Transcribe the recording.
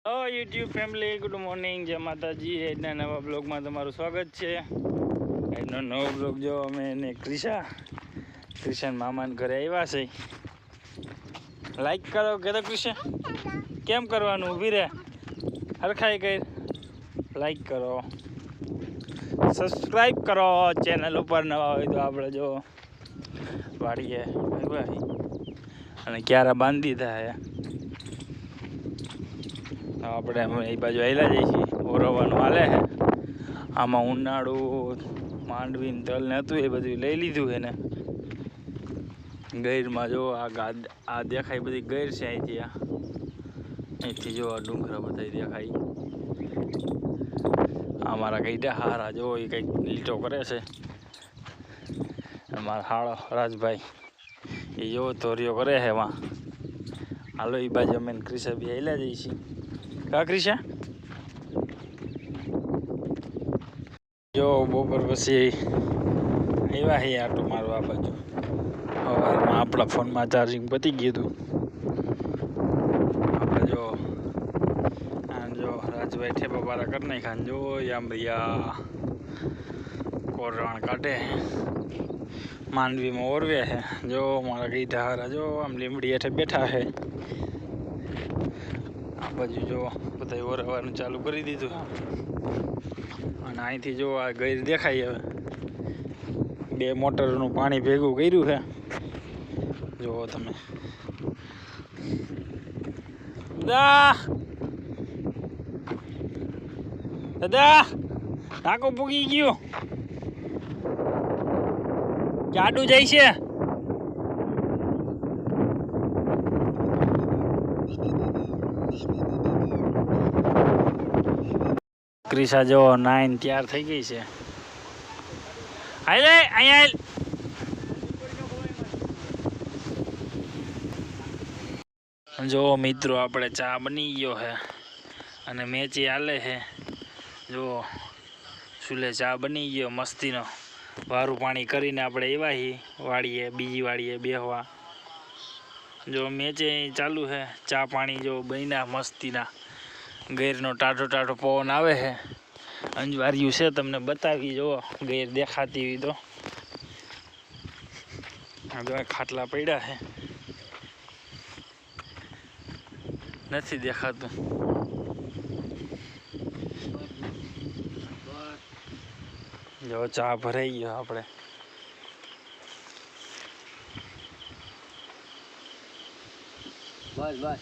Hello YouTube family, good morning, જય માતાજી. આજના નવા બ્લોગમાં તમારું સ્વાગત છે. આજનો નવો બ્લોગ જો અમે એને ક્રિશન મામાના ઘરે આવ્યા છે. લાઈક કરો કે તો ક્રિશન કેમ કરવાનું? ઊભી રહે, હરખાઈ કર, લાઈક કરો, સબસ્ક્રાઈબ કરો. ચેનલ ઉપર નવા હોય તો આપણે જો વાડીએ અને ક્યારા બાંધી થાય આપણે એ બાજુ આવેલા જઈએ છીએ. ઓરવાનું હાલે છે. આમાં ઉનાળું માંડવીને તલ ને હતું એ બધું લઈ લીધું છે ને. ગૈરમાં જો આ દેખાય બધી ગૈર છે. અહીંથી જો આ ડુંગરા બધા દેખાય. અમારા ગઈડા હારા જો એ કંઈક લીટો કરે છે. મારા હાળો રાજભાઈ એ જો ધોરીઓ કરે છે એમાં. હાલો એ બાજુ અમે ક્રિશા બી આવેલા જઈએ છીએ. કા ક્રિશા જો બપોર પછી આવ્યા છે આટો મારવા બાજુ. સવારમાં આપણા ફોનમાં ચાર્જિંગ પતી ગયું હતું. આપણે જો રાજભાઈ ઠેપા બારા કરી નાખ્યા. જો આમ ભૈયા કોરણ કાઢે માંડવીમાં ઓરવે છે. જો મારા ગઈઢા હારા જો આમ લીમડી હેઠે બેઠા છે. આ બાજુ જો બધા ઓરવાનું ચાલુ કરી દીધું. અને અહીંથી જો આ ગઈર દેખાય. હવે 2 મોટરનું પાણી ભેગું કર્યું છે. જુઓ તમે. દાદા ટાંકો પૂગી ગયું. જાડું જાય છે. ક્રિશા જો 9 તૈયાર થઈ ગઈ છે. હાલ અહીંયા જો મિત્રો આપણે ચા બની ગયો છે અને મેચી હાલે છે. જો ચૂલે ચા બની ગયો મસ્તીનો. વારું પાણી કરીને આપણે આવ્યા વાળીએ, બીજી વાળીએ બેહવા. જો મેચે ચાલુ છે. ચા પાણી જો બન્યા મસ્તીના. ગેરનો ટાઢો ટાઢો પવન આવે છે. અંજવાર્યું છે તમને બતાવી. જો ગેર દેખાતી હોય તો જો ખાટલા પડ્યા છે. નથી દેખાતું. જો ચા ભરાઈ ગયો આપણે. બસ